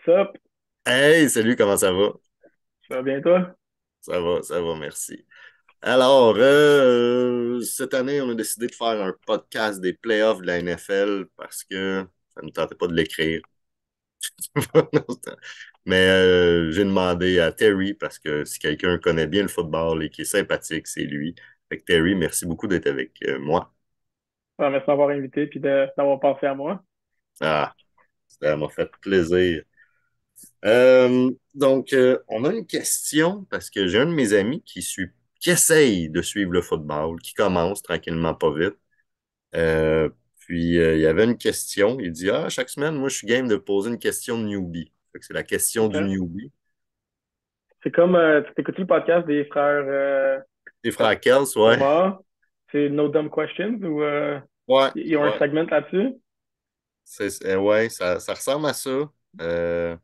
What's up? Hey, salut, comment ça va? Ça va bien, toi? Ça va, merci. Alors, cette année, on a décidé de faire un podcast des playoffs de la NFL parce que ça ne tentait pas de l'écrire. Mais j'ai demandé à Terry parce que si quelqu'un connaît bien le football et qui est sympathique, c'est lui. Fait que Terry, merci beaucoup d'être avec moi. Merci de m'avoir invité et d'avoir pensé à moi. Ah, ça m'a fait plaisir. On a une question parce que j'ai un de mes amis qui essaye de suivre le football, qui commence tranquillement pas vite. Il y avait une question. Il dit, ah, chaque semaine, moi, je suis game de poser une question de newbie. Fait que c'est la question du OK. newbie. C'est comme, tu t'écoutes le podcast des frères Les frères Kels, ouais. Thomas, c'est No Dumb Questions ou Ouais, ils ont un ouais. segment là-dessus? Ouais, ça ressemble à ça. Euh,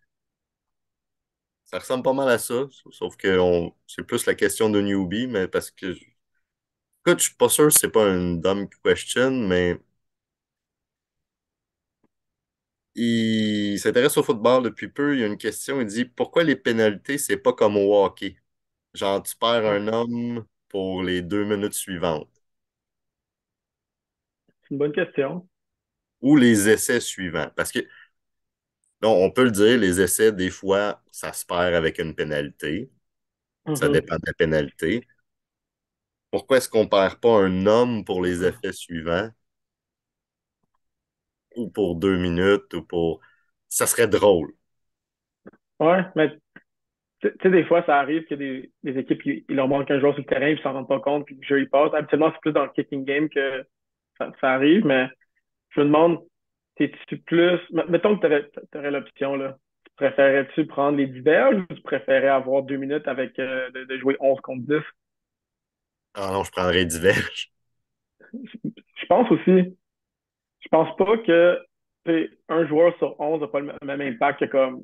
Ça ressemble pas mal à ça, sauf que c'est plus la question de newbie, mais parce que, écoute, je suis pas sûr si c'est pas une dumb question, mais il s'intéresse au football depuis peu. Il y a une question. Il dit pourquoi les pénalités, c'est pas comme au hockey? Genre, tu perds Ah, un homme pour les 2 minutes suivantes c'est une bonne question. ou les essais suivants. Parce que, non, on peut le dire, les essais, des fois, ça se perd avec une pénalité. Ça Mhm. dépend de la pénalité. Pourquoi est-ce qu'on perd pas un homme pour les effets suivants ou pour 2 minutes ou pour. Ça serait drôle. Ouais, mais tu sais, des fois, ça arrive que des équipes, il leur manque un joueur sur le terrain, ils s'en rendent pas compte, puis le jeu, il passe. Habituellement, c'est plus dans le kicking game que ça arrive, mais je me demande, t'es-tu plus. Mettons que t'aurais l'option, là. Préférais-tu prendre les diverges ou tu préférais avoir 2 minutes avec de jouer 11 contre 10? Ah non, je prendrais diverge. Je pense aussi. Je pense pas que un joueur sur 11 n'a pas le même impact que comme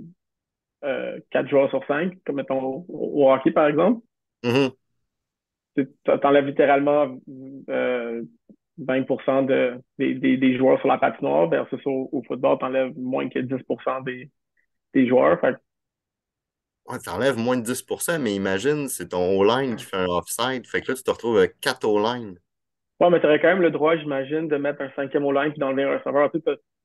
4 joueurs sur 5 comme mettons au hockey, par exemple. Mhm. T'enlèves littéralement 20% des joueurs sur la patinoire versus au football, t'enlèves moins que 10% des joueurs. Fait Ouais, t'enlèves moins de 10%, mais imagine, c'est ton O-line qui fait un offside. Fait que là, tu te retrouves avec 4 O-line. ouais, mais tu aurais quand même le droit, j'imagine, de mettre un cinquième O-line puis d'enlever un receveur. Tu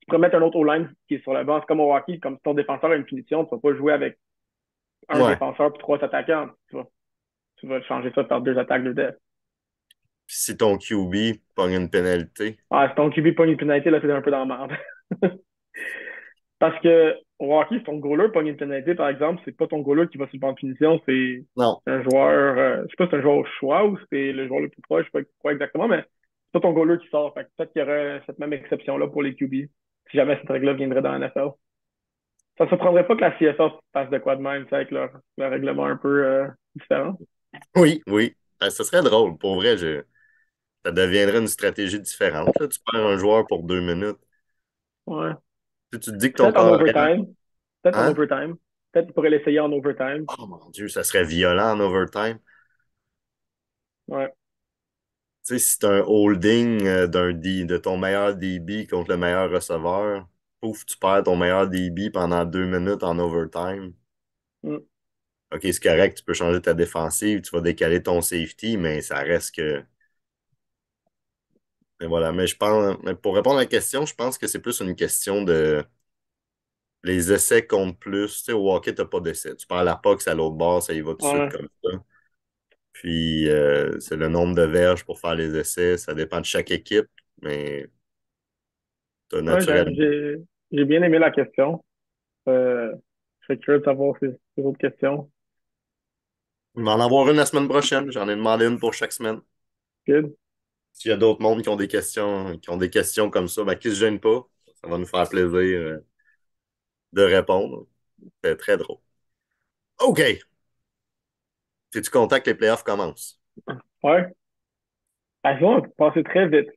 pourrais mettre un autre O-line qui est sur le banc. C'est comme au hockey, comme si ton défenseur a une punition, tu ne vas pas jouer avec un Ouais. défenseur puis trois attaquants. Tu vas changer ça par deux attaques de def. Puis si ton QB pogne une pénalité. Ah, si ton QB pogne une pénalité, là, c'est un peu dans la merde. Parce que au hockey, si ton goaler pogne une pénalité, par exemple, c'est pas ton goaler qui va sur le banc de punition, c'est Non. un joueur, je sais pas si c'est un joueur au choix ou si c'est le joueur le plus proche, je sais pas quoi exactement, mais c'est pas ton goaler qui sort. Fait que peut-être qu'il y aurait cette même exception-là pour les QB, si jamais cette règle-là viendrait dans la NFL. Ça ne surprendrait pas que la CFL fasse de quoi de même, tu sais, avec leur règlement un peu différent. Oui, oui. Ben, ce serait drôle. Pour vrai, ça deviendrait une stratégie différente, là. Tu perds un joueur pour 2 minutes. Ouais. Tu te dis que ton Peut-être en carrière. overtime. Peut-être en Hein? overtime. Peut-être qu'ils pourraient l'essayer en overtime. Oh mon Dieu, ça serait violent en overtime. Ouais. Tu sais, si c'est un holding de ton meilleur DB contre le meilleur receveur, pouf, tu perds ton meilleur DB pendant 2 minutes en overtime. Mm. OK, c'est correct, tu peux changer ta défensive, tu vas décaler ton safety, mais ça reste que. Mais voilà, mais mais pour répondre à la question, je pense que c'est plus une question de les essais comptent plus. Tu sais, au hockey, t'as pas d'essais. Tu perds la puck à l'autre bord, ça y va tout de suite Ouais. comme ça. Puis c'est le nombre de verges pour faire les essais. Ça dépend de chaque équipe, mais t'as Ouais, naturellement. j'ai bien aimé la question. Je serais curieux de savoir ces autres questions. On va en avoir une la semaine prochaine. J'en ai demandé une pour chaque semaine. Good. S'il y a d'autres mondes qui ont des questions comme ça, ben, qui se gênent pas. Ça va nous faire plaisir de répondre. C'est très drôle. OK. Es-tu content que les playoffs commencent? Ouais. La saison a passé très vite.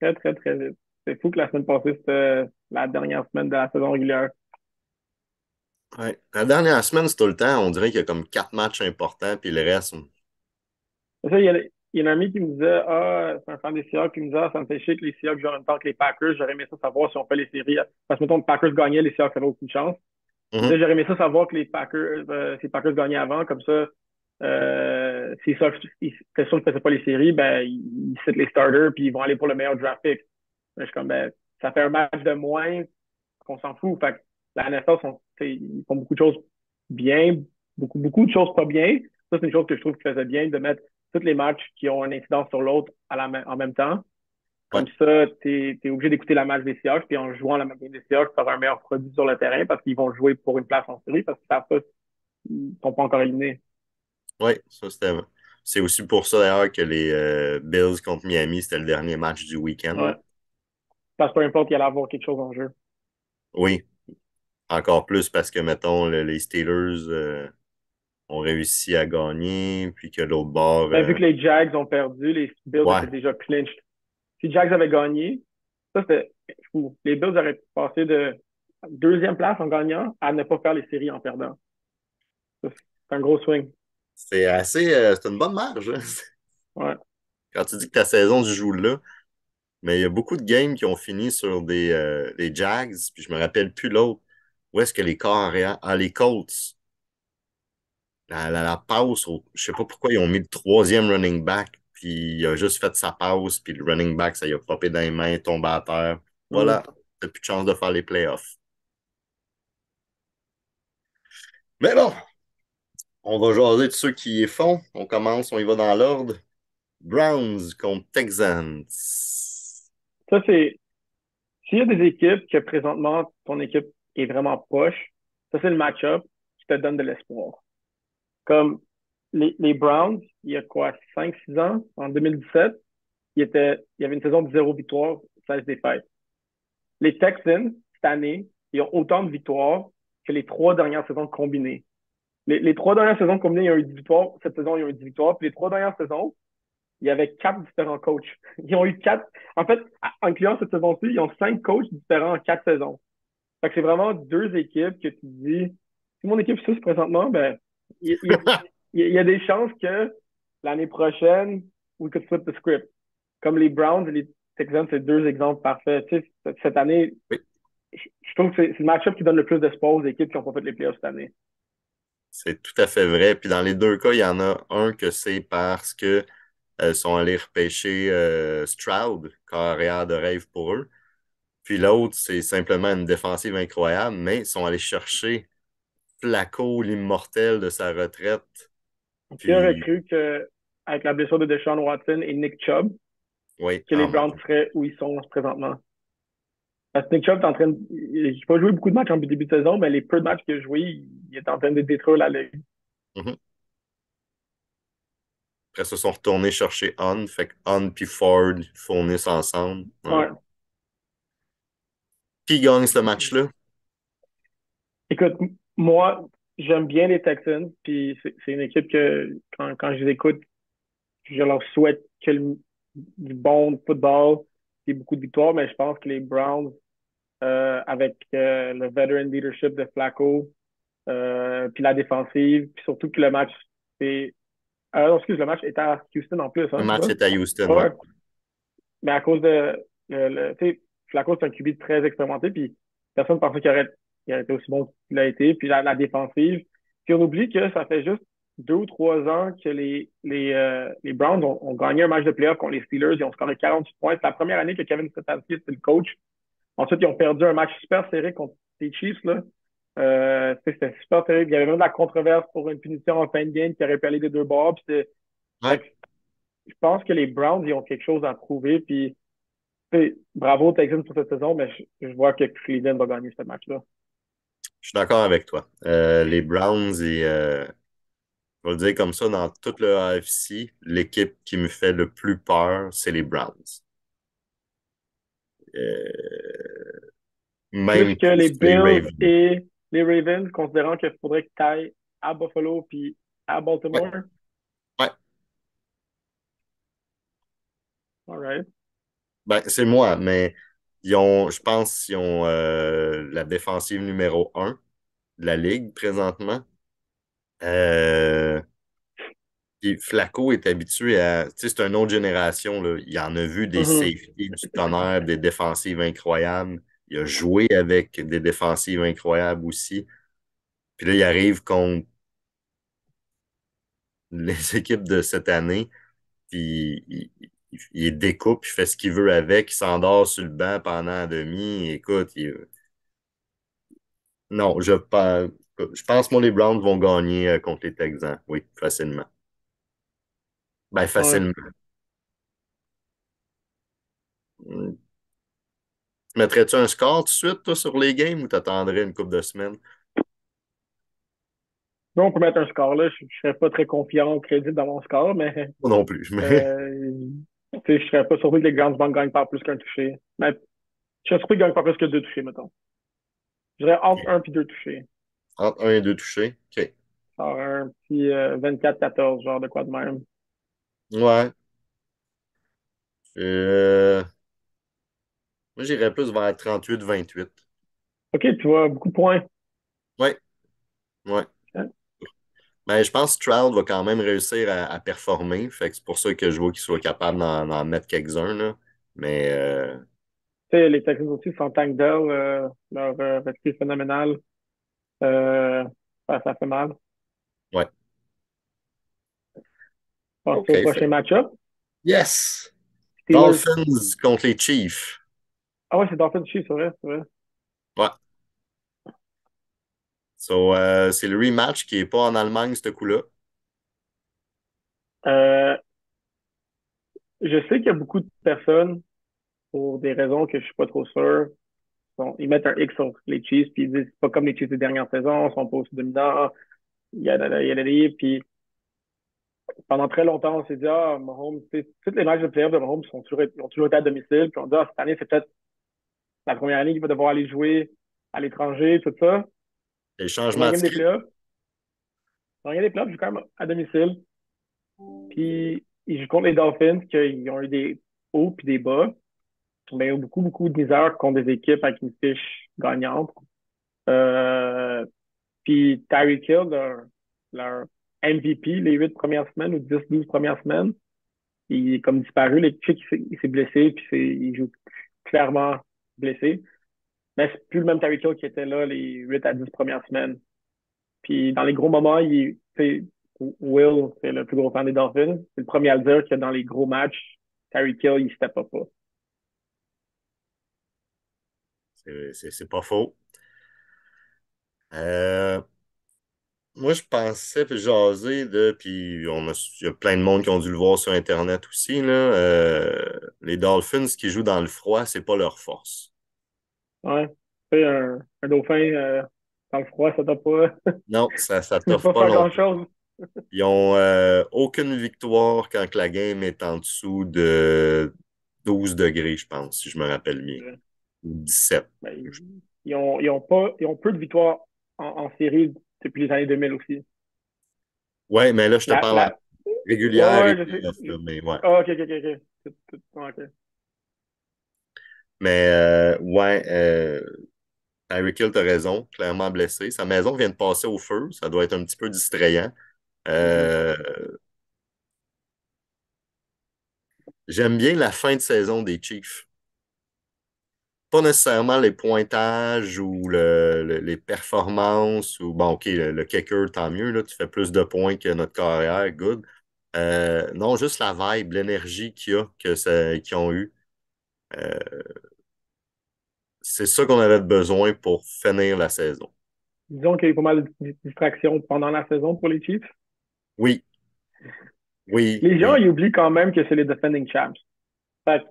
Très, très, très vite. C'est fou que la semaine passée, c'était la dernière semaine de la saison régulière. Ouais. La dernière semaine, c'est tout le temps. On dirait qu'il y a comme 4 matchs importants, puis le reste. Ça, il y a un ami qui me disait, ah, c'est un fan des Seahawks qui me disait, ah, ça me fait chier que les Seahawks jouent en même temps que les Packers. J'aurais aimé ça savoir si on fait les séries. Parce que, mettons, les Packers gagnaient, les Seahawks n'avaient aucune chance. Mhm. J'aurais aimé ça savoir que ces Packers gagnaient avant, comme ça, s'ils savent, c'est sûr qu'ils ne faisaient pas les séries, ben, ils citent les starters, puis ils vont aller pour le meilleur draft pick. Je suis comme, ben, ça fait un match de moins qu'on s'en fout. Fait que la NFL, ils font beaucoup de choses bien, beaucoup de choses pas bien. Ça, c'est une chose que je trouve qu'ils faisaient bien, de mettre tous les matchs qui ont une incidence sur l'autre en même temps. Ouais, Comme ça, tu es obligé d'écouter la match des Seahawks, puis en jouant la match des Seahawks, tu auras un meilleur produit sur le terrain parce qu'ils vont jouer pour une place en série parce qu'ils savent pas s'ils sont pas encore éliminés. ouais, ça c'était. C'est aussi pour ça d'ailleurs que les Bills contre Miami, c'était le dernier match du week-end. Ouais. Parce que peu importe, il allait avoir quelque chose en jeu. Oui, encore plus parce que, mettons, les Steelers ont réussi à gagner, puis que l'autre bord, Ben, vu que les Jags ont perdu, les Bills ouais, étaient déjà clinched. Si Jags avait gagné, ça c'était fou. Les Bills auraient passé de deuxième place en gagnant à ne pas faire les séries en perdant. C'est un gros swing. c'est assez, c'est une bonne marge, hein. Ouais. Quand tu dis que ta saison se joue là, mais il y a beaucoup de games qui ont fini sur des Jags, puis je me rappelle plus l'autre. Où est-ce que les Coréens, les Colts, la passe, je sais pas pourquoi ils ont mis le troisième running back, puis il a juste fait sa passe, puis le running back, ça y a popé dans les mains, tombé à terre. Mm. Voilà, t'as plus de chance de faire les playoffs. Mais bon, on va jaser de ceux qui y font. On commence, on y va dans l'ordre. Browns contre Texans. Ça, c'est. S'il y a des équipes que présentement, ton équipe est vraiment poche, ça, c'est le match-up qui te donne de l'espoir. Comme les Browns, il y a quoi, 5 6 ans, en 2017, il y avait une saison de 0 victoire, 16 défaites. Les Texans, cette année, ils ont autant de victoires que les 3 dernières saisons combinées. Les 3 dernières saisons combinées, ils ont eu 10 victoires. Cette saison, ils ont eu 10 victoires. Puis les 3 dernières saisons, il y avait 4 différents coachs. Ils ont eu 4. En fait, en incluant cette saison-ci, ils ont 5 coachs différents en 4 saisons. Fait que c'est vraiment deux équipes que tu te dis, si mon équipe suit présentement, ben, il y a des chances que l'année prochaine, we could flip the script. Comme les Browns et les Texans, c'est deux exemples parfaits. Tu sais, cette année, Oui, je trouve que c'est le match-up qui donne le plus d'espoir aux équipes qui n'ont pas fait les playoffs cette année. c'est tout à fait vrai. Puis dans les deux cas, il y en a un que c'est parce que sont allés repêcher Stroud, carrière de rêve pour eux. Puis l'autre, c'est simplement une défensive incroyable, mais ils sont allés chercher Flacco, l'immortel de sa retraite. Qui aurait Puis, cru que, avec la blessure de Deshaun Watson et Nick Chubb, oui, que les oh mon Browns Dieu. seraient où ils sont présentement? Parce que Nick Chubb est en train de. Il n'a pas joué beaucoup de matchs en début de saison, mais les peu de matchs qu'il a joué, il est en train de détruire la ligue. Mhm. Après, ça, ils sont retournés chercher Hunt. Fait que Hunt puis Ford fournissent ensemble. Ouais. Ouais. Qui gagne ce match-là? Écoute, moi, j'aime bien les Texans, puis c'est une équipe que, quand je les écoute, je leur souhaite du bon football et beaucoup de victoires, mais je pense que les Browns, avec le veteran leadership de Flacco, puis la défensive, puis surtout que le match, c'est. Non, excuse, le match est à Houston en plus, Le hein, c'est match ça? est à Houston, ouais. Ouais. Mais à cause de. Tu sais, Flacco, c'est un QB très expérimenté, puis personne ne pensait qu'il aurait été aussi bon qu'il a été. Puis la défensive. Puis on oublie que ça fait juste 2 ou 3 ans que les Browns ont gagné un match de playoff contre les Steelers. Ils ont scoré 48 points. C'est la première année que Kevin Stefanski était le coach. Ensuite, ils ont perdu un match super serré contre les Chiefs, là. C'était super terrible. Il y avait même de la controverse pour une punition en fin de game qui aurait pu aller des deux bords. Fait Ouais, que je pense que les Browns, ils ont quelque chose à prouver. Puis, tu sais, bravo aux Texans pour cette saison, mais je vois que Cleveland va gagner ce match-là. je suis d'accord avec toi. Les Browns et je vais le dire comme ça, dans toute le AFC, l'équipe qui me fait le plus peur, c'est les Browns. Plus Même que les plus que les Bills Ravens. et les Ravens, considérant qu'il faudrait qu'ils aillent à Buffalo puis à Ouais, Baltimore. ouais. All right. Ben, c'est moi, mais je pense qu'ils ont la défensive numéro un de la Ligue présentement. Euh, Puis Flacco est habitué à. Tu sais, c'est une autre génération, là. Il en a vu des Mhm. safeties, du tonnerre, des défensives incroyables. Il a joué avec des défensives incroyables aussi. Puis là, il arrive contre les équipes de cette année, puis il les découpe, il fait ce qu'il veut avec, il s'endort sur le banc pendant la demi. Écoute, non, je pense que les Browns vont gagner contre les Texans. Oui, facilement. Ben, Ouais. facilement. Hmm. Mettrais-tu un score tout de suite, toi, sur les games ou t'attendrais une couple de semaines? Donc, on peut mettre un score là. Je serais pas très confiant au crédit dans mon score, mais Moi non plus, mais euh, tu sais, je serais pas surpris que les Grands Banques gagnent pas plus qu'un touché. Mais je serais surpris qu'ils gagnent pas plus que deux touchés, mettons. Je dirais entre un puis deux touchés. entre un et deux touchés. OK. Alors, un petit 24-14, genre de quoi de même. Ouais. Euh, Moi, j'irais plus vers 38-28. OK, tu vois, beaucoup de points. Ouais, ouais. Hein? Mais je pense que Stroud va quand même réussir à performer. Fait que c'est pour ça que je vois qu'il soit capable d'en mettre quelques-uns, là. Mais Tu sais, les Texans aussi, sans Tank Dell, leur recrue phénoménal. Euh, ça fait mal. ouais. Passe OK. au prochain match-up. Yes! Steelers. Dolphins contre les Chiefs. Ah ouais, c'est Dolphins Chiefs, c'est vrai, c'est vrai. Ouais. So, c'est le rematch qui n'est pas en Allemagne, ce coup-là. Euh, je sais qu'il y a beaucoup de personnes, pour des raisons que je suis pas trop sûr, ils mettent un X sur les Chiefs, puis ils disent c'est pas comme les Chiefs des dernières saisons, ils sont pas aussi dominants, yada, puis pendant très longtemps, on s'est dit, ah, Mahomes, tu sais, tous les matchs de playoff de Mahomes ont toujours été à domicile, puis on dit, ah, cette année, c'est peut-être la première année qu'il va devoir aller jouer à l'étranger, tout ça. Les changements Première de game des script. playoffs, première game des playoffs, je joue quand même à domicile, puis ils jouent contre les Dolphins, qui ont eu des hauts puis des bas, mais ils ont beaucoup de misère contre des équipes avec une fiche gagnante. Euh, Puis Tyreek Hill, leur MVP, les 8 premières semaines ou 10, 12 premières semaines, il est comme disparu. Les chics, il s'est blessé, puis il joue clairement blessé. Mais c'est plus le même Tyreek Hill qui était là les 8 à 10 premières semaines. Puis dans les gros moments, Will, c'est le plus gros fan des Dolphins. C'est le premier à le dire que dans les gros matchs, Tyreek Hill, il step up pas. C'est pas faux. Euh, Moi, je pensais, puis jaser, puis il y a plein de monde qui ont dû le voir sur Internet aussi, là. Les Dolphins qui jouent dans le froid, c'est pas leur force. Ouais. Tu sais, un dauphin dans le froid, ça doit pas, Non, ça ça doit t'offre pas pas faire longtemps. grand-chose. Ils ont aucune victoire quand que la game est en dessous de 12 degrés, je pense, si je me rappelle bien. Ou 17. Ben, ils ont peu de victoires en série depuis les années 2000 aussi. Ouais, mais là, je te La, parle en la... Ouais, régulière et ouais, je sais. playoff, là, mais ouais. Ah, ok, ok, ok, ok. Ouais, ok. Mais ouais, Tyreek Hill, t'as raison, clairement blessé. Sa maison vient de passer au feu, ça doit être un petit peu distrayant. Mhm. Euh, J'aime bien la fin de saison des Chiefs. Pas nécessairement les pointages ou les performances ou bon, OK, le kicker, tant mieux, là, tu fais plus de points que notre carrière, good. Non, juste la vibe, l'énergie qu'ils ont eu. Euh, c'est ça qu'on avait besoin pour finir la saison. Disons qu'il y a eu pas mal de distractions pendant la saison pour les Chiefs. Oui, oui, Les gens, oui. ils oublient quand même que c'est les defending champs. Fait que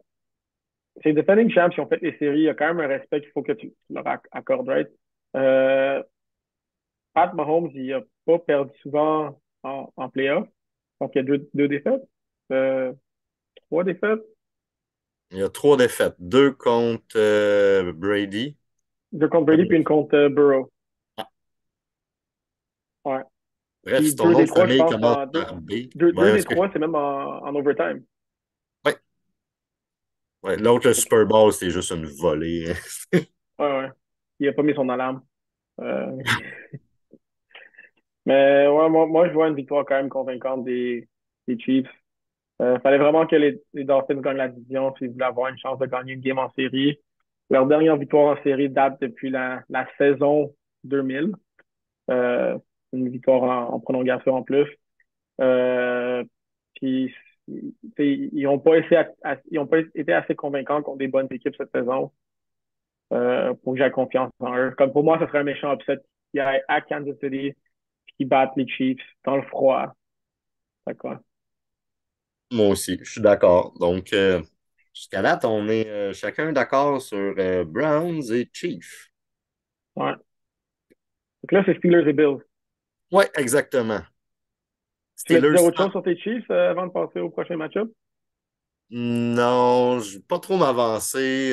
c'est les defending champs qui ont fait les séries. Il y a quand même un respect qu'il faut que tu leur accordes, right? Euh, Pat Mahomes, il a pas perdu souvent en playoff. Donc, il y a deux défaites. Euh, Trois défaites. Il y a trois défaites. Deux contre Brady. Deux contre Brady, puis une contre Burrow. Ah, Ouais. bref, Puis si ton deux nom des de trois, je famille pense, commence par B. deux Ouais, des trois, c'est même en overtime. ouais, ouais. L'autre, le Super Bowl, c'était juste une volée. Ouais. Il a pas mis son alarme. Euh, mais ouais, moi, je vois une victoire quand même convaincante des Chiefs. Fallait vraiment que les Dolphins gagnent la division s'ils voulaient avoir une chance de gagner une game en série. Leur dernière victoire en série date depuis la saison 2000. Euh, une victoire en prolongation en plus. Euh, puis, ils n'ont pas ils ont pas été assez convaincants contre des bonnes équipes cette saison pour que j'aie confiance en eux. Comme pour moi, ce serait un méchant upset qui aille à Kansas City qui battent les Chiefs dans le froid. D'accord. Moi aussi, je suis d'accord. Donc, jusqu'à date, on est chacun d'accord sur Browns et Chiefs. Ouais. Donc là, c'est Steelers et Bills. Ouais, exactement. Tu voulais dire Steelers, autre chose sur tes Chiefs avant de passer au prochain match-up? non, je vais pas trop m'avancer.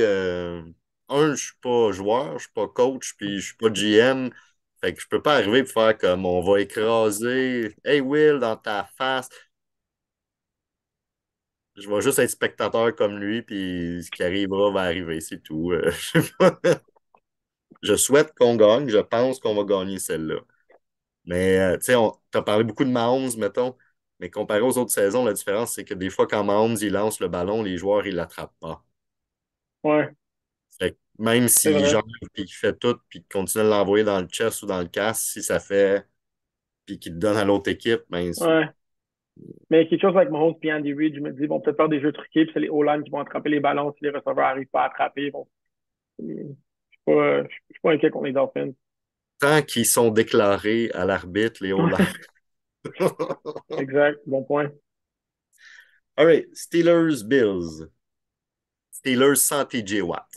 Je suis pas joueur, je suis pas coach, puis je suis pas GM. Fait que je peux pas arriver pour faire comme on va écraser. Hey Will, dans ta face. Je vais juste être spectateur comme lui, puis ce qui arrivera va arriver, c'est tout. Je sais pas. Je souhaite qu'on gagne, je pense qu'on va gagner celle-là. Mais tu sais, t'as parlé beaucoup de Mahomes, mettons, mais comparé aux autres saisons, la différence, c'est que des fois, quand Mahomes il lance le ballon, les joueurs, ils l'attrapent pas. Ouais, Fait que même c'est s'il vrai. jongle puis qu'il fait tout, puis qu'il continue de l'envoyer dans le chest ou dans le casque, si ça fait, puis qu'il te donne à l'autre équipe, ben, Ouais. Mais quelque chose avec Mahomes et Andy Reid, je me dis, ils vont peut-être faire des jeux truqués, puis c'est les O-line qui vont attraper les ballons si les receveurs n'arrivent pas à attraper. Bon, je suis pas inquiet contre les Dolphins. tant qu'ils sont déclarés à l'arbitre, les O-line. Exact, bon point. All right, Steelers, Bills. Steelers sans TJ Watt.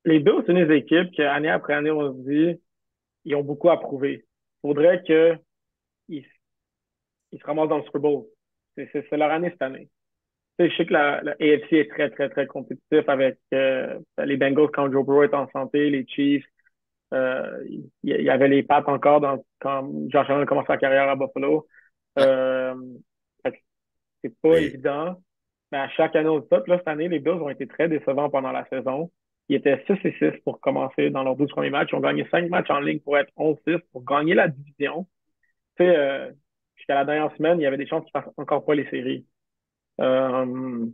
Les Bills, c'est une des équipes que, année après année, on se dit, ils ont beaucoup à prouver. Il faudrait qu'ils ils se ramassent dans le Super Bowl. C'est leur année cette année. Tu sais, je sais que la AFC est très, très, très compétitif avec les Bengals quand Joe Burrow est en santé, les Chiefs. Il y avait les Pats encore quand Josh Allen a commencé sa carrière à Buffalo. Ouais. Euh, fait que c'est pas Les, évident. Mais à chaque année au top, là, cette année, les Bills ont été très décevants pendant la saison. Ils étaient 6-6 pour commencer dans leurs 12 premiers matchs. Ils ont gagné 5 matchs en ligne pour être 11-6 pour gagner la division. Tu sais, jusqu'à la dernière semaine, il y avait des chances qu'ils fassent encore pas les séries. Euh,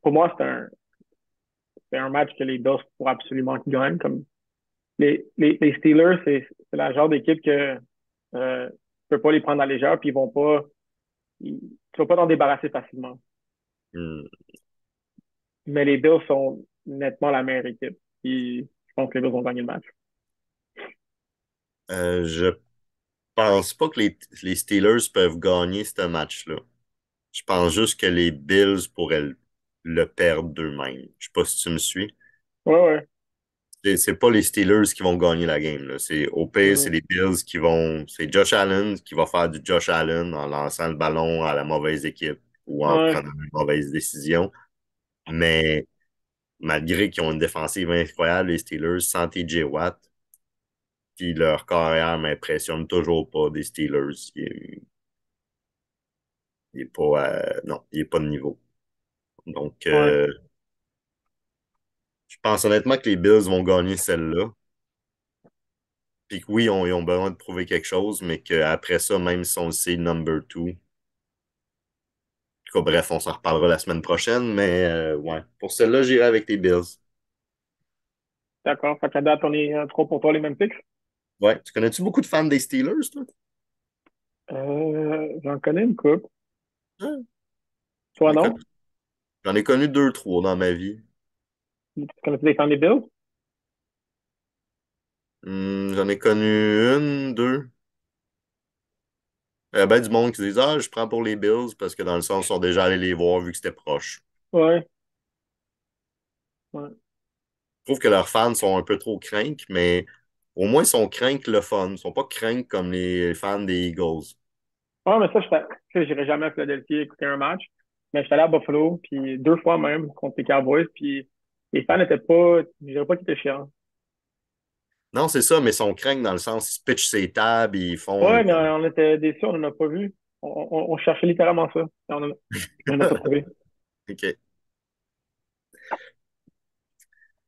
pour moi, c'est un match que les Bills pour absolument qu'ils gagnent. Comme les Steelers, c'est la genre d'équipe que tu peux pas les prendre à la légère, puis ils vont pas, tu vas pas t'en débarrasser facilement. hmm, Mais les Bills sont nettement la meilleure équipe. Puis je pense que les Bills vont gagner le match. je pense pas que les Steelers peuvent gagner ce match-là. Je pense juste que les Bills pourraient le perdre d'eux-mêmes. Je sais pas si tu me suis. Ouais, ouais. C'est pas les Steelers qui vont gagner la game, là. Au pire, c'est Mhm. les Bills qui vont. C'est Josh Allen qui va faire du Josh Allen en lançant le ballon à la mauvaise équipe ou en Ouais, prenant une mauvaise décision. Mais malgré qu'ils ont une défensive incroyable, les Steelers, sans TJ Watt, puis leur carrière m'impressionne toujours pas des Steelers. Il est pas, non, il est pas de niveau. Donc, ouais. je pense honnêtement que les Bills vont gagner celle-là. Puis que oui, ils ont besoin de prouver quelque chose, mais qu'après ça, même si on le sait, number two. En tout cas, bref, on s'en reparlera la semaine prochaine, mais ouais. Pour celle-là, j'irai avec les Bills. D'accord. Fait qu'à date, on est trop pour toi les mêmes picks. Ouais. Tu connais-tu beaucoup de fans des Steelers, toi? J'en connais une coupe. Ouais. J'en Toi, ai connu, non? j'en ai connu deux, trois dans ma vie. Tu connais des fans des Bills? J'en ai connu une, deux. Il y a bien du monde qui disent ah, je prends pour les Bills parce que dans le sens, ils sont déjà allés les voir vu que c'était proche. Ouais. Ouais. Je trouve que leurs fans sont un peu trop crainques, mais au moins, ils sont crainques le fun. Ils sont pas crainques comme les fans des Eagles. Ouais, mais ça, j'irai jamais à Philadelphie écouter un match. Mais j'étais allé à Buffalo, puis 2 fois même contre les Cowboys, puis les fans n'étaient pas, je dirais pas qu'ils étaient chiants. Non, c'est ça, mais ils sont crainques dans le sens, ils se pitchent ses tables, ils font Ouais, mais comme. on était déçus, on n'en a pas vu. On cherchait littéralement ça. Et on n'a pas trouvé. OK.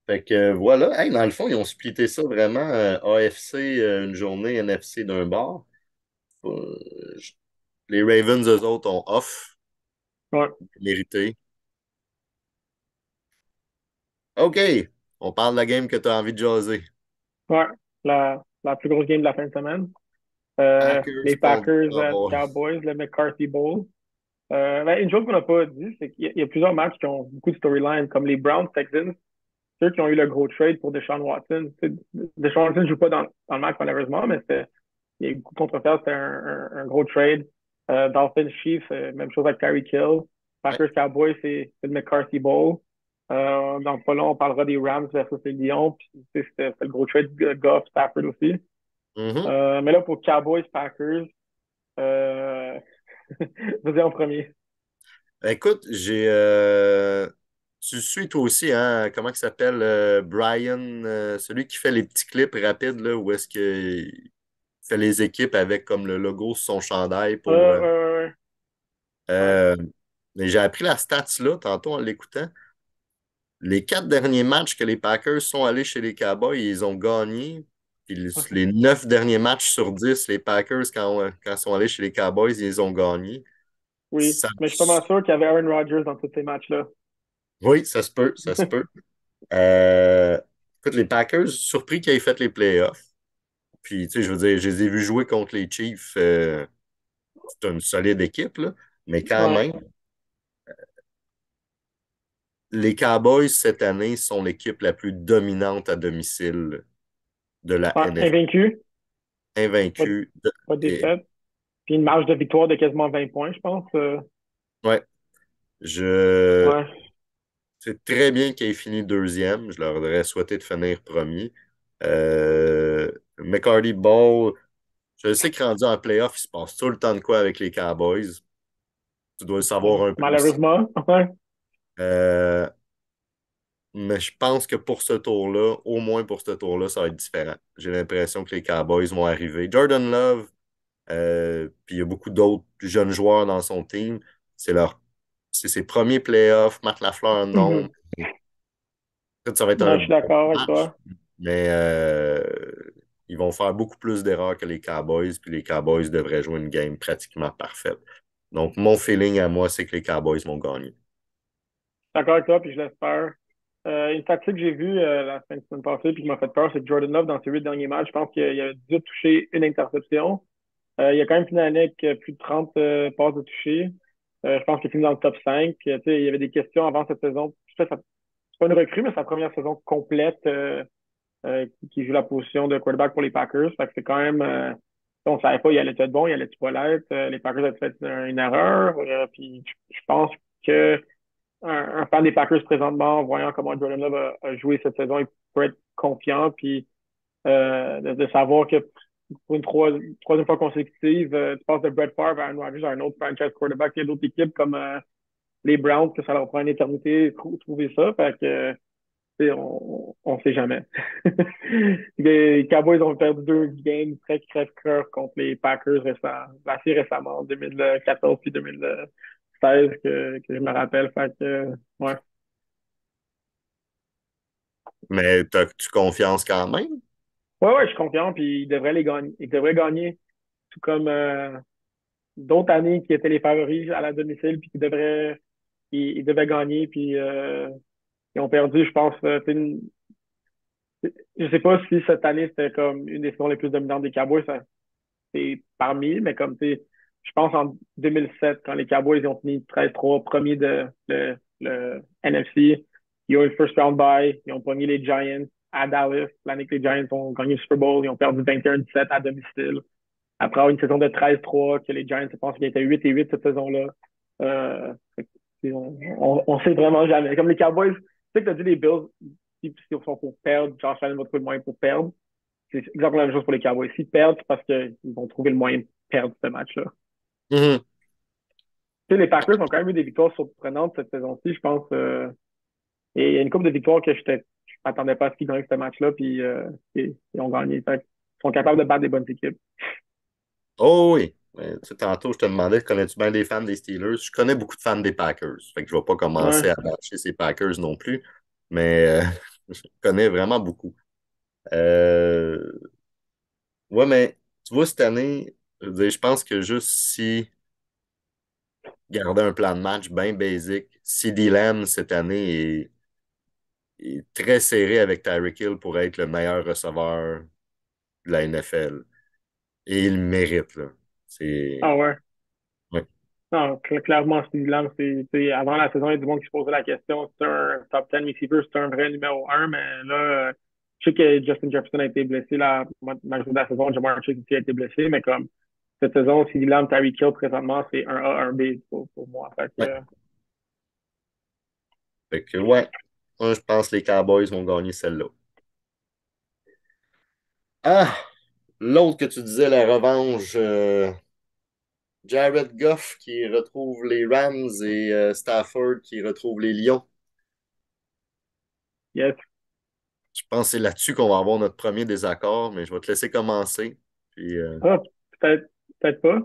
Fait que voilà. Hey, dans le fond, ils ont splitté ça vraiment AFC une journée, NFC d'un bord. Euh, j- les Ravens, eux autres, ont off, Ouais, mérité. OK. On parle de la game que tu as envie de jaser. ouais. la plus grosse game de la fin de semaine. Packers Les contre Packers Cowboys. Cowboys, le McCarthy Bowl. Ben, une chose qu'on n'a pas dit, c'est qu'il y a plusieurs matchs qui ont beaucoup de storylines, comme les Browns Texans, ceux qui ont eu le gros trade pour Deshaun Watson. Deshaun Watson ne joue pas dans le match, malheureusement, mais il y a eu beaucoup de controverses. C'était un gros trade. Dolphins Chiefs, même chose avec Tyreek Hill. Ouais. Packers Cowboys, c'est le McCarthy Bowl. Dans pas long, on parlera des Rams versus les Lions. Puis, c'était le gros trade de Goff, Stafford aussi. Mhm. Mais là, pour Cowboys Packers, euh... vas-y en premier. Écoute, tu suis toi aussi, hein? Comment il s'appelle? Brian, celui qui fait les petits clips rapides, là, où est-ce qu'il fait les équipes avec comme le logo sur son chandail pour. Ouais, ouais. Euh, mais j'ai appris la stats là, tantôt en l'écoutant. Les 4 derniers matchs que les Packers sont allés chez les Cowboys, ils ont gagné. Puis les 9 derniers matchs sur 10, les Packers, quand ils sont allés chez les Cowboys, ils ont gagné. Oui, Ça- mais je suis pas mal sûr qu'il y avait Aaron Rodgers dans tous ces matchs-là. oui, ça se peut, ça se peut. Euh, Écoute, les Packers, surpris qu'ils aient fait les playoffs. Puis, tu sais, je veux dire, je les ai vus jouer contre les Chiefs. C'est une solide équipe, là. Mais quand Ouais. même, les Cowboys, cette année, sont l'équipe la plus dominante à domicile de la Ouais, NFL. invaincu, pas, Invaincue. pas de Et, défaite. Puis une marge de victoire de quasiment 20 points, je pense. ouais, je... Ouais. C'est très bien qu'ils aient fini deuxième. Je leur aurais souhaité de finir premier. McCarty Ball, je sais que rendu en playoff, il se passe tout le temps de quoi avec les Cowboys. Tu dois le savoir un peu aussi. Malheureusement. Ouais. Euh, mais je pense que pour ce tour-là, au moins pour ce tour-là, ça va être différent. J'ai l'impression que les Cowboys vont arriver. Jordan Love, puis il y a beaucoup d'autres jeunes joueurs dans son team. C'est leur, c'est ses premiers playoffs. Matt Lafleur, non. Mhm. Peut-être que ça va être Ouais, un je suis bon d'accord avec match, toi. mais ils vont faire beaucoup plus d'erreurs que les Cowboys, puis les Cowboys devraient jouer une game pratiquement parfaite. Donc, mon feeling à moi, c'est que les Cowboys vont gagner. D'accord avec toi, puis je l'espère. Une statistique que j'ai vue la semaine passée, puis qui m'a fait peur, c'est que Jordan Love, dans ses 8 derniers matchs, je pense qu'il a dû toucher une interception. Il a quand même fini l'année avec plus de 30 passes de toucher. Je pense qu'il a fini dans le top 5. Tu sais, il y avait des questions avant cette saison. C'est pas une recrue, mais sa première saison complète qui joue la position de quarterback pour les Packers. Fait que c'est quand même... on savait pas, il allait être bon, il allait pas l'être. Les Packers avaient fait une erreur. Puis je pense que un fan des Packers présentement, en voyant comment Jordan Love a joué cette saison, il peut être confiant. Puis de savoir que pour une troisième fois consécutive, tu passes de Brett Favre à Aaron Rodgers à un autre franchise quarterback. Il y a d'autres équipes comme les Browns que ça leur prend une éternité de trouver ça. Fait que, tu sais, on sait jamais. Les Cowboys ont perdu 2 games très crève-cœur contre les Packers assez récemment, en 2014 puis 2016 que je me rappelle. Fait que, ouais. Mais as-tu confiance quand même? Ouais, je suis confiant, puis ils devraient les gagner. Ils devraient gagner, tout comme d'autres années qui étaient les favoris à la domicile, puis ils devaient gagner, puis ils ont perdu, je pense. Je sais pas si cette année c'était comme une des saisons les plus dominantes des Cowboys, ça, c'est parmi, mais comme tu sais, je pense en 2007, quand les Cowboys ils ont fini 13-3, premiers de le NFC, ils ont eu le first round bye, ils ont pogné les Giants à Dallas, l'année que les Giants ont gagné le Super Bowl, ils ont perdu 21-17 à domicile. Après avoir une saison de 13-3, que les Giants, je pense qu'ils étaient 8-8 cette saison-là. On sait vraiment jamais. Comme les Cowboys, tu sais que tu as dit les Bills, si ils sont pour perdre, Josh Allen va trouver le moyen pour perdre. C'est exactement la même chose pour les Cowboys. S'ils perdent, c'est parce qu'ils vont trouver le moyen de perdre ce match-là. Mhm. Tu sais, les Packers ont quand même eu des victoires surprenantes cette saison-ci, je pense. Et il y a une couple de victoires que je m'attendais pas à ce qu'ils gagnent ce match-là, puis ils ont gagné. Fait ils sont capables de battre des bonnes équipes. Oh oui. Tu sais, tantôt, je te demandais, connais-tu bien des fans des Steelers? Je connais beaucoup de fans des Packers. Fait que je ne vais pas commencer Ouais. à bâcher ces Packers non plus, mais je connais vraiment beaucoup. Euh, ouais, mais tu vois, cette année, je veux dire, je pense que juste si garder un plan de match bien basic, CeeDee Lamb cette année est très serré avec Tyreek Hill pour être le meilleur receveur de la NFL. Et il le mérite, là. C'est. Ah ouais. Ouais. Non, clairement, Steve Lamb, avant la saison, il y a du monde qui se posait la question, c'est un top 10 receiver, c'est un vrai numéro un, mais là, je sais que Justin Jefferson a été blessé, la majorité de la saison, Jamar Chase aussi a été blessé, mais comme, cette saison, Steve Lamb, Tyreek Hill, présentement, c'est un A, un B pour moi. Fait que, Ouais. Fait que, ouais. Moi, je pense que les Cowboys vont gagner celle-là. Ah! L'autre que tu disais, la revanche, Jared Goff qui retrouve les Rams et Stafford qui retrouve les Lions. yes. Je pense que c'est là-dessus qu'on va avoir notre premier désaccord, mais je vais te laisser commencer. Puis, Ah, peut-être pas.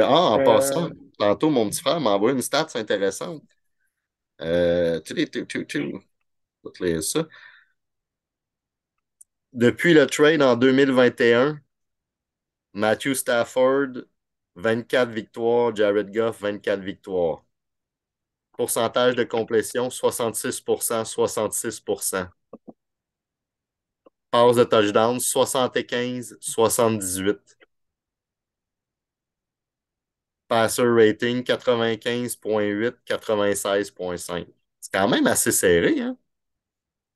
en passant, Euh, tantôt, mon petit frère m'a envoyé une stats intéressante. Je vais te lire ça. Depuis le trade en 2021, Matthew Stafford, 24 victoires, Jared Goff, 24 victoires. Pourcentage de complétion, 66%, 66%. Passe de touchdown, 75, 78. Passer rating, 95,8, 96,5. C'est quand même assez serré, hein?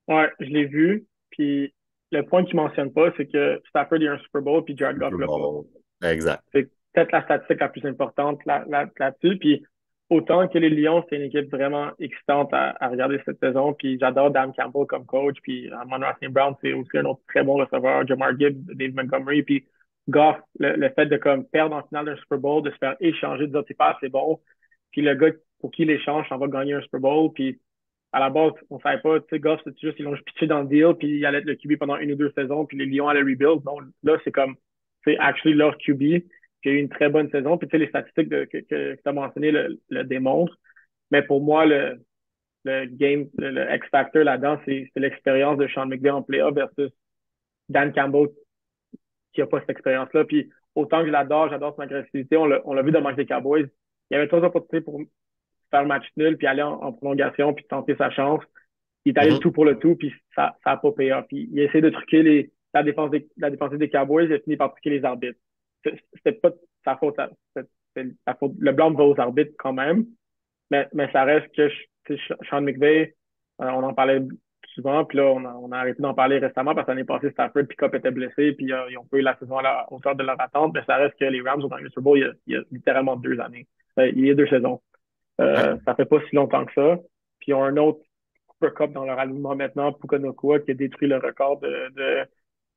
ouais, je l'ai vu, puis le point qu'il mentionne pas, c'est que Stafford, il y a un Super Bowl, puis Jared Goff Super l'a pas. Bowl. Exact. C'est peut-être la statistique la plus importante là-dessus. Puis autant que les Lions, c'est une équipe vraiment excitante à regarder cette saison. Puis j'adore Dan Campbell comme coach. Puis Amon-Ra St. Brown, c'est aussi un autre très bon receveur. Jamar Gibbs, Dave Montgomery. Puis Goff, le fait de comme perdre en finale d'un Super Bowl, de se faire échanger, de dire c'est pas assez bon. Puis le gars pour qui il échange, s'en va gagner un Super Bowl. Puis à la base, on savait pas, tu sais, Goff, c'est juste, ils l'ont juste pitché dans le deal, puis il allait être le QB pendant une ou deux saisons, puis les Lions allaient rebuild. Non, là, c'est comme, c'est actually leur QB qui a eu une très bonne saison. Puis tu sais, les statistiques que tu as mentionnées le démontrent. Mais pour moi, le game, le X-Factor là-dedans, c'est l'expérience de Sean McVay en playoff versus Dan Campbell qui n'a pas cette expérience-là. Puis autant que je l'adore, j'adore son agressivité, on l'a vu dans le match des Cowboys. Il y avait trois opportunités pour faire le match nul, puis aller en prolongation, puis tenter sa chance. Il est allé le Mhm. tout pour le tout, puis ça n'a pas payé off. Puis il a essayé de truquer la défense des Cowboys, il a fini par truquer les arbitres. C'était pas sa faute, c'était sa faute. Le blanc va aux arbitres quand même, mais ça reste que Sean McVay, on en parlait souvent, puis là, on a arrêté d'en parler récemment parce que l'année passée, Stafford puis Cup était blessé, puis ils ont pas eu la saison à la hauteur de leur attente, mais ça reste que les Rams ont gagné le Super Bowl il y a littéralement 2 années. Il y a 2 saisons. Ouais. Ça fait pas si longtemps que ça. Puis ils ont un autre Super Cup dans leur alignement maintenant, Puka Nacua, qui a détruit le record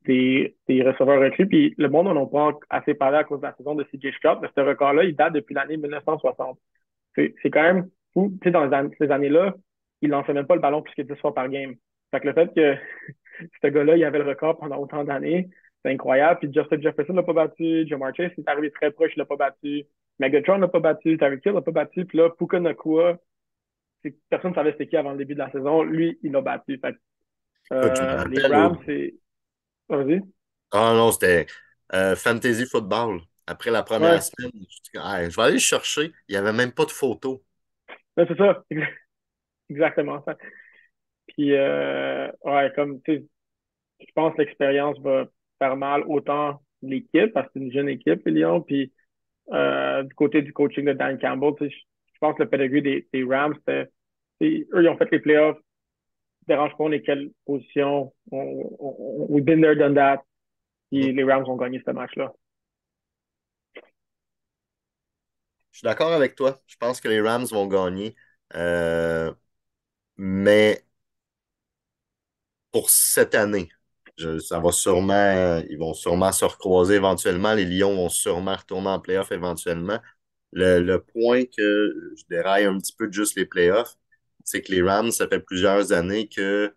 des receveurs recrues. Puis le monde n'en a pas assez parlé à cause de la saison de CJ Stroud, mais ce record-là, il date depuis l'année 1960. C'est quand même fou. Tu sais, dans ces années-là, il lançait même pas le ballon plus que 10 fois par game. Fait que le fait que ce gars-là, il avait le record pendant autant d'années, c'est incroyable. Puis Justin Jefferson l'a pas battu, Jamar Chase est arrivé très proche, il l'a pas battu, Megatron l'a pas battu, Tyreek Hill l'a pas battu, puis là, Puka Nacua, personne ne savait c'était qui avant le début de la saison. Lui, il l'a battu. Fait que, Écoute, je me les rappelle Rams, c'est. Vas-y. Ah non, c'était Fantasy Football. Après la première Ouais, semaine, je dis, ah, je vais aller le chercher. Il n'y avait même pas de photo. ouais, c'est ça. Exactement ça. Puis, ouais, comme tu sais, je pense que l'expérience va faire mal autant l'équipe, parce que c'est une jeune équipe, les Lions, puis du côté du coaching de Dan Campbell, tu sais, je pense que le pedigree des Rams, eux, ils ont fait les playoffs, dérange pas on est quelle position, we've been there, done that, Mhm. puis les Rams ont gagné ce match-là. Je suis d'accord avec toi. Je pense que les Rams vont gagner. Euh, mais pour cette année, ça va sûrement, ils vont sûrement se recroiser éventuellement. Les Lions vont sûrement retourner en playoff éventuellement. Le point que je déraille un petit peu de juste les playoffs, c'est que les Rams, ça fait plusieurs années qu'ils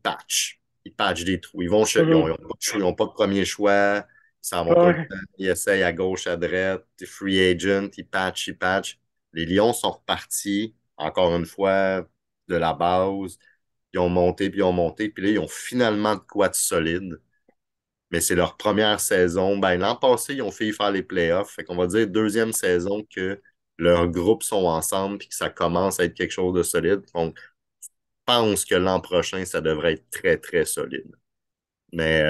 patchent. Ils patchent des trous. Ils ont pas de choix, ils ont pas de premier choix. Ils s'en vont tout le Ouais. temps. Ils essayent à gauche, à droite. Des free agents. Ils patchent, ils patchent. Les Lions sont repartis, encore une fois, de la base. Ils ont monté, puis ils ont monté. Puis là, ils ont finalement de quoi de solide. Mais c'est leur première saison. Ben, l'an passé, ils ont fait faire les playoffs. Fait qu'on va dire deuxième saison que leurs groupes sont ensemble puis que ça commence à être quelque chose de solide. Donc, je pense que l'an prochain, ça devrait être très, très solide. Mais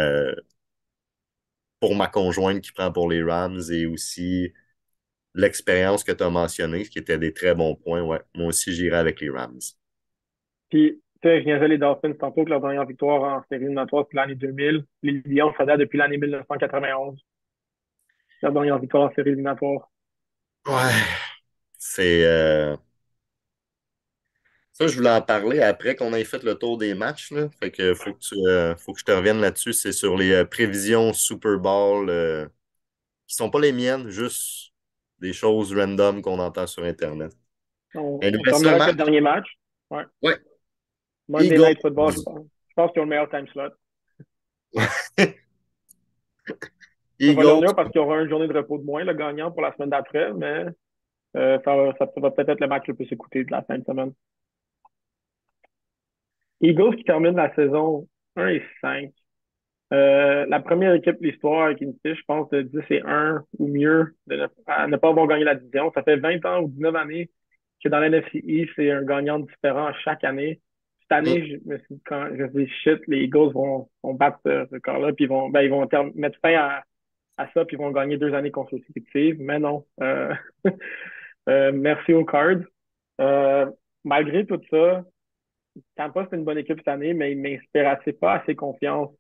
pour ma conjointe qui prend pour les Rams et aussi l'expérience que tu as mentionnée, ce qui était des très bons points, ouais, moi aussi j'irai avec les Rams. Puis, tu sais, je niaisais les Dolphins tantôt que leur dernière victoire en série éliminatoire, c'est l'année 2000. Les Lions, ça date depuis l'année 1991. Leur dernière victoire en série éliminatoire. Ouais, c'est ça, je voulais en parler après qu'on ait fait le tour des matchs, là. Fait que faut que je te revienne là-dessus. C'est sur les prévisions Super Bowl qui sont pas les miennes, juste des choses random qu'on entend sur Internet. On, Il nous on reste un terminera avec le match. dernier match. Ouais. Ouais. Monday Eagles. Night Football, je pense. Je pense qu'ils ont le meilleur time slot. Ça va leur Eagles. nuire parce qu'il y aura une journée de repos de moins, le gagnant, pour la semaine d'après, mais ça va peut-être être le match le plus écouté de la fin de semaine. Eagles qui termine la saison 1-5. La première équipe de l'histoire avec une fiche, je pense, de 10-1 ou mieux à ne pas avoir gagné la division. Ça fait 20 ans ou 19 années que dans l'NFC East, c'est un gagnant différent chaque année. Cette Hmm. année, quand je me suis dit, shit, les Eagles vont battre ce record-là, puis ils vont mettre fin à ça, puis ils vont gagner 2 années consécutives. Mais non. Merci aux Cards. Euh, Malgré tout ça, Tampa, c'est une bonne équipe cette année, mais ils m'inspirent pas assez confiance.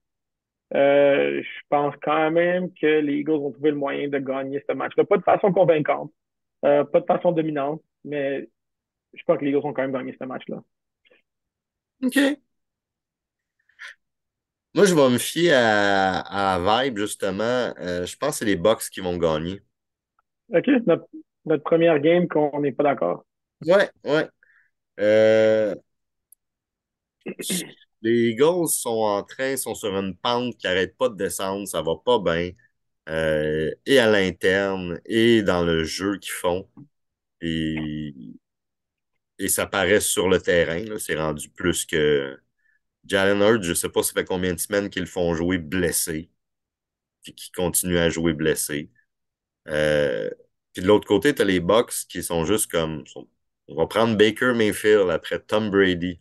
Je pense quand même que les Eagles vont trouver le moyen de gagner ce match-là. Pas de façon convaincante, pas de façon dominante, mais je pense que les Eagles vont quand même gagner ce match-là. OK. Moi, je vais me fier à la vibe, justement. Je pense que c'est les Bucks qui vont gagner. OK, notre première game qu'on n'est pas d'accord. Ouais, ouais. Euh, les Eagles sont sur une pente qui n'arrête pas de descendre, ça va pas bien. Et à l'interne, et dans le jeu qu'ils font. Et, et ça paraît sur le terrain, là. C'est rendu plus que Jalen Hurts, je sais pas ça fait combien de semaines qu'ils le font jouer blessé, puis qu'ils continuent à jouer blessé. Euh, puis de l'autre côté, tu as les Bucks qui sont juste on va prendre Baker Mayfield après Tom Brady.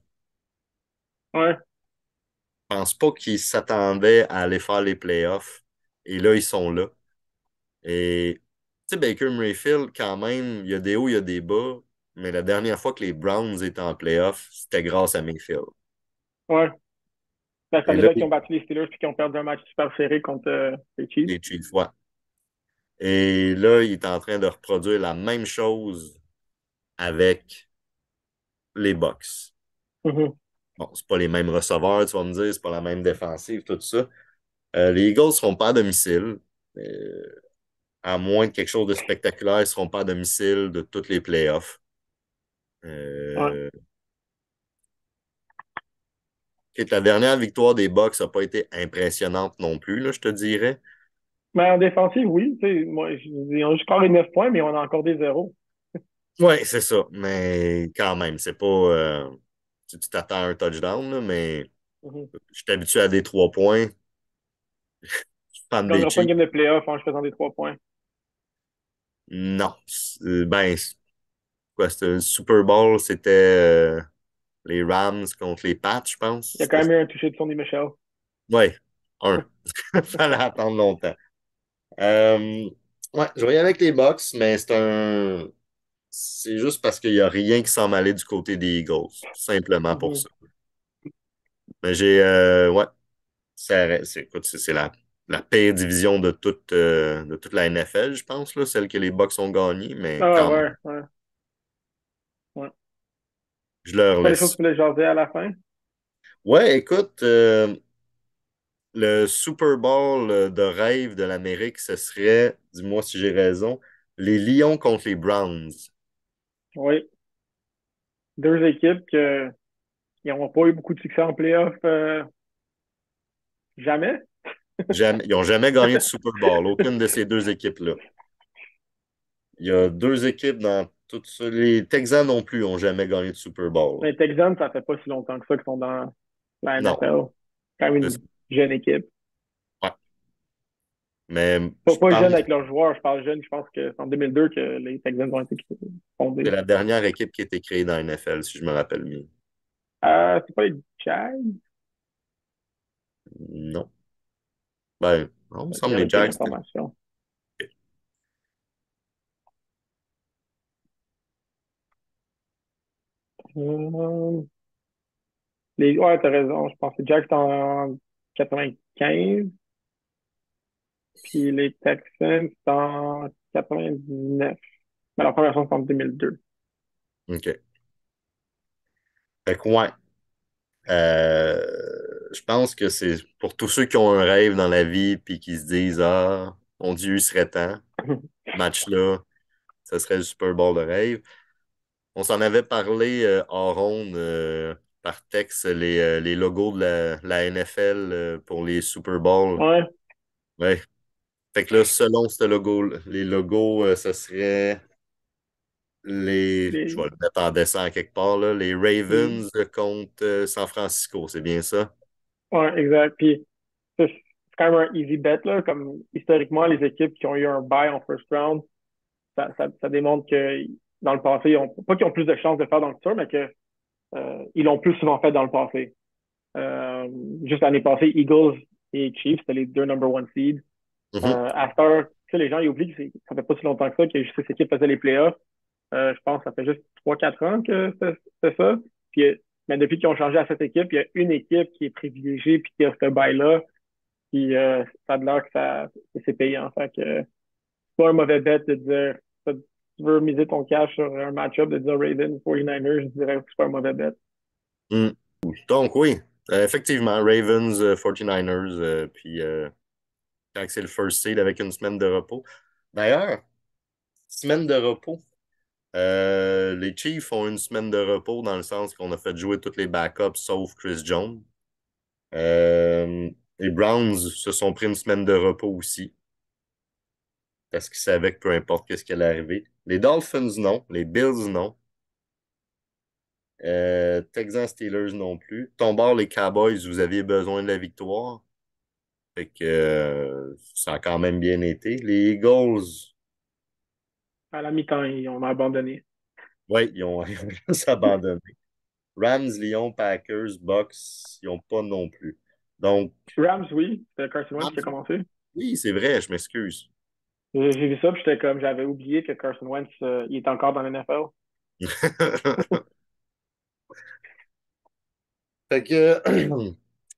Ouais, Je pense pas qu'ils s'attendaient à aller faire les playoffs. Et là, ils sont là. Et tu sais, Baker Mayfield, quand même, il y a des hauts, il y a des bas. Mais la dernière fois que les Browns étaient en playoffs, c'était grâce à Mayfield. ouais. Cette Et là, année-là, qui ont battu les Steelers puis qui ont perdu un match super serré contre les Chiefs. les Chiefs, ouais. Et là, il est en train de reproduire la même chose avec les Bucks. Mhm. Bon, c'est pas les mêmes receveurs, tu vas me dire, c'est pas la même défensive, tout ça. Les Eagles seront pas à domicile. Euh, à moins de quelque chose de spectaculaire, ils seront pas à domicile de toutes les playoffs. Ouais. Euh, la dernière victoire des Bucks n'a pas été impressionnante non plus, là, je te dirais. Mais en défensive, oui. Tu sais, moi, ils ont juste encore les 9 points, mais on a encore des zéros. Oui, c'est ça. Mais quand même, c'est pas. Tu t'attends à un touchdown, là, mais Mhm. je suis habitué à des 3 points. Je suis fan Ils des gagnera pas une Chiefs. game de playoff en faisant des 3 points. Non. Ben, quoi, c'était le Super Bowl, c'était les Rams contre les Pats, je pense. Il y a quand C'était. même eu un touché de Sonny Michel. Ouais, un. Fallait attendre longtemps. Euh, ouais, je vais y aller avec les Bucks, mais c'est juste parce qu'il n'y a rien qui semble aller du côté des Eagles. Simplement pour Mhm. ça. Mais ouais, écoute, c'est la pire division de toute la NFL, je pense, là, celle que les Bucks ont gagnée, mais Ah quand même, ouais, ouais, ouais. je leur Pas des choses que laisse. tu voulais jaser à la fin? Ouais, écoute, le Super Bowl de rêve de l'Amérique, ce serait, dis-moi si j'ai raison, les Lions contre les Browns. Oui. Deux équipes qui n'ont pas eu beaucoup de succès en playoff jamais. Jamais, ils n'ont jamais gagné de Super Bowl, aucune de ces deux équipes-là. Il y a deux équipes dans toutes ça. Les Texans non plus n'ont jamais gagné de Super Bowl. Les Texans, ça fait pas si longtemps que ça qu'ils sont dans la Non. NFL. Quand même C'est une ça. jeune équipe. Ouais. Mais Pas, je pas jeune pense avec leurs joueurs, je parle jeune, je pense que c'est en 2002 que les Texans ont été c'est fondés. la dernière équipe qui a été créée dans la NFL, si je me rappelle mieux. C'est pas les Jags? Non. Ben, non, il me Il y semble les avait plus Jags. d'informations. Euh, Ouais, t'as raison. Je pense que Jack c'est en 95, puis les Texans c'est en 99. Mais la première fois, c'est en 2002. OK. Fait que, ouais. Je pense que c'est pour tous ceux qui ont un rêve dans la vie puis qui se disent ah, mon Dieu, il serait temps. Match-là, ça serait le Super Bowl de rêve. On s'en avait parlé en ronde par texte, les logos de la NFL pour les Super Bowls. Ouais, Ouais. Fait que là, selon ce logo, les logos, ce serait je vais les, le mettre en dessin quelque part, là, les les- Ravens contre San Francisco, c'est bien ça? ouais, exact. Puis c'est quand même un easy bet, là. Comme historiquement, les équipes qui ont eu un bye en first round, ça démontre que dans le passé, pas qu'ils ont plus de chances de faire dans le futur, mais que ils l'ont plus souvent fait dans le passé. Euh, Juste l'année passée, Eagles et Chiefs, c'était les deux number one seeds. Mhm. After, tu sais, les gens ils oublient que ça fait pas si longtemps que ça que juste cette équipe faisait les playoffs. Je pense que ça fait juste 3 4 ans que c'est ça. Puis, mais depuis qu'ils ont changé à cette équipe, il y a une équipe qui est privilégiée puis qui a ce bail-là. Puis ça a l'air que c'est payant. Fait que c'est pas un mauvais bet de dire tu veux miser ton cash sur un match-up de dire Ravens 49ers, je dirais que c'est pas un mauvais bet. Mm. Donc, oui, effectivement, Ravens, 49ers, puis quand c'est le first seed avec une semaine de repos. D'ailleurs, semaine de repos. Les Chiefs ont une semaine de repos dans le sens qu'on a fait jouer tous les backups sauf Chris Jones. Les Browns se sont pris une semaine de repos aussi parce qu'ils savaient que peu importe qu'est-ce qui allait arriver. Les Dolphins, non. Les Bills, non. Texans Steelers non plus. Ton bord, les Cowboys, vous aviez besoin de la victoire. Fait que ça a quand même bien été. Les Eagles, À la mi-temps, on a abandonné. ouais, ils ont juste abandonné. Rams, Lions, Packers, Bucks, ils n'ont pas non plus. Donc, Rams, oui, c'était Carson Wentz qui a Rams, commencé. oui, c'est vrai, je m'excuse. J'ai vu ça, puis j'étais comme, j'avais oublié que Carson Wentz, il est encore dans l'NFL. Fait que,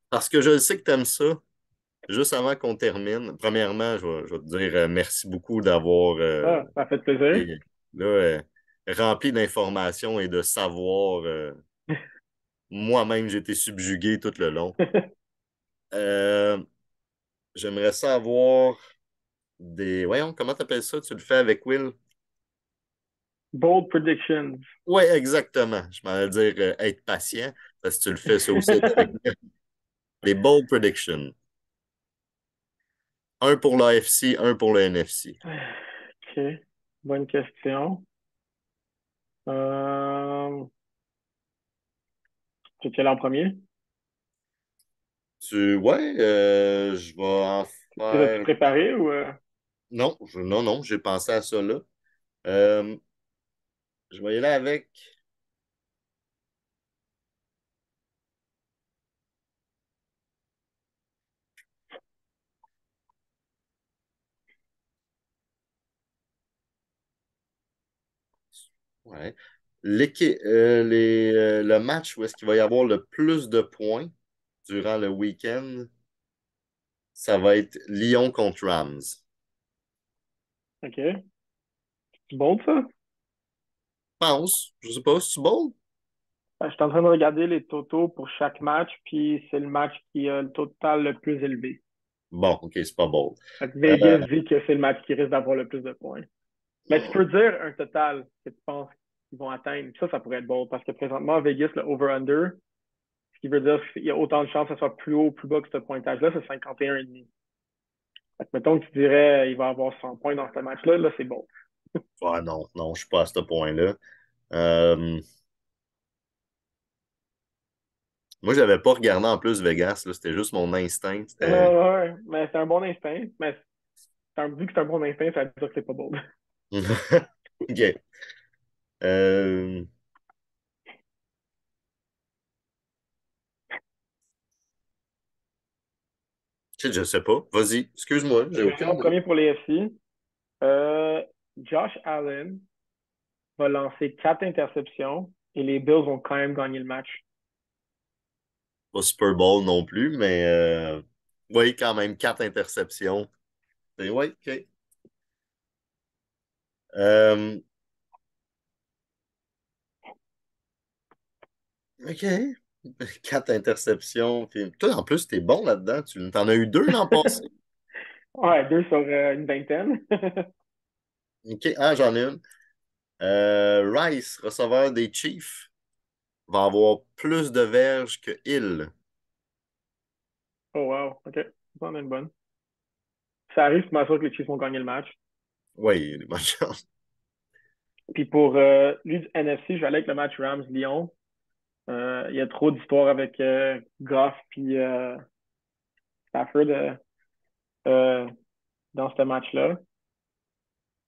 parce que je sais que tu aimes ça, juste avant qu'on termine, premièrement, je vais te dire merci beaucoup d'avoir Ah, ça fait plaisir. été, là, rempli d'informations et de savoir. Moi-même, j'ai été subjugué tout le long. Euh, J'aimerais savoir des. Voyons, comment t'appelles ça? Tu le fais avec Will? Bold predictions. Oui, exactement. Je m'en allais dire être patient, parce que tu le fais ça aussi avec les bold predictions. Un pour l'AFC, un pour le NFC. OK. Bonne question. Tu es en premier? Ouais, je vais en Tu as-tu faire. préparé ou Non, non, non, j'ai pensé à ça là. Euh, je vais y aller avec. Ouais. Le match où est-ce qu'il va y avoir le plus de points durant le week-end, ça va être Lyon contre Rams. OK. C'est bold, ça? Pense, je sais pas, c'est bon? Je suis en train de regarder les totaux pour chaque match, puis c'est le match qui a le total le plus élevé. Bon, ok, c'est pas bon. Fait que Euh, Vegas dit que c'est le match qui risque d'avoir le plus de points. Mais tu peux dire un total que tu penses qu'ils vont atteindre. Ça pourrait être bon parce que présentement, Vegas, le over-under, ce qui veut dire qu'il y a autant de chances que ce soit plus haut ou plus bas que ce pointage-là, c'est 51,5. Fait que mettons que tu dirais il va avoir 100 points dans ce match-là, là, c'est bon. ouais, non, non, je suis pas à ce point-là. Euh, Moi, j'avais pas regardé en plus Vegas, là, c'était juste mon instinct. Ouais, mais c'est un bon instinct. Mais vu que c'est un bon instinct, ça veut dire que c'est pas bon. OK. Euh, Je sais pas. Vas-y, excuse-moi, j'ai Je vais aucune en idée. premier pour les FC. Euh, Josh Allen va lancer 4 interceptions et les Bills vont quand même gagner le match. Pas Super Bowl non plus, mais oui, quand même, 4 interceptions. Et ouais, OK. Euh, OK. 4 interceptions. Toi, en plus, t'es bon là-dedans. Tu t'en as eu 2 l'an passé. Ouais, 2 sur une vingtaine. OK. Ah, j'en ai une. Rice, receveur des Chiefs, va avoir plus de verges que Hill. Oh wow, ok. Ça en est une bonne. Ça arrive, je m'assure que les Chiefs vont gagner le match. Oui, bonne chance. Puis pour lui du NFC, je vais aller avec le match Rams-Lyon. Il y a trop d'histoires avec Goff puis Stafford euh, dans ce match-là.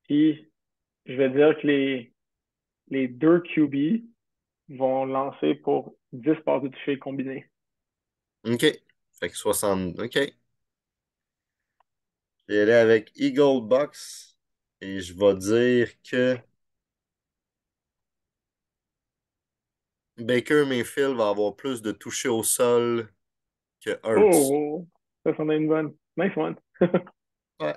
Puis je vais dire que les deux QB vont lancer pour 10 passes de toucher combinées. OK. Fait que 60. OK. Je vais aller avec Eagle Box et je vais dire que Baker Mayfield va avoir plus de toucher au sol que Oh, Hurts. oh, ça en est une bonne. Nice one. Ouais.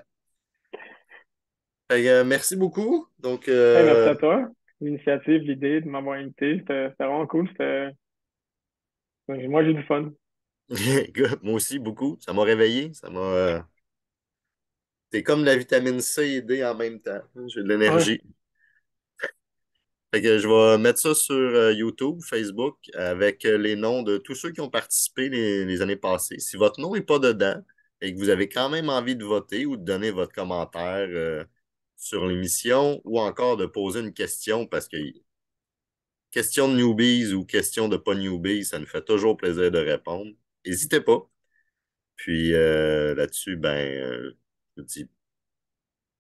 Fait que, merci beaucoup. Donc, Hey, merci à toi. L'initiative, l'idée de m'avoir invité, c'était vraiment cool. Moi, j'ai du fun. écoute, moi aussi, beaucoup. Ça m'a réveillé. C'est comme la vitamine C et D en même temps. J'ai de Ouais, l'énergie. Fait que je vais mettre ça sur YouTube, Facebook, avec les noms de tous ceux qui ont participé les années passées. Si votre nom n'est pas dedans et que vous avez quand même envie de voter ou de donner votre commentaire sur l'émission ou encore de poser une question, parce que question de newbies ou question de pas newbies, ça nous fait toujours plaisir de répondre. N'hésitez pas. Puis là-dessus, je vous dis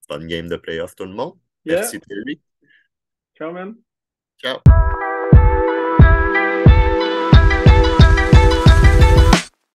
bonne game de playoff tout le monde. yeah. Merci Thierry. Ciao, man. Ciao.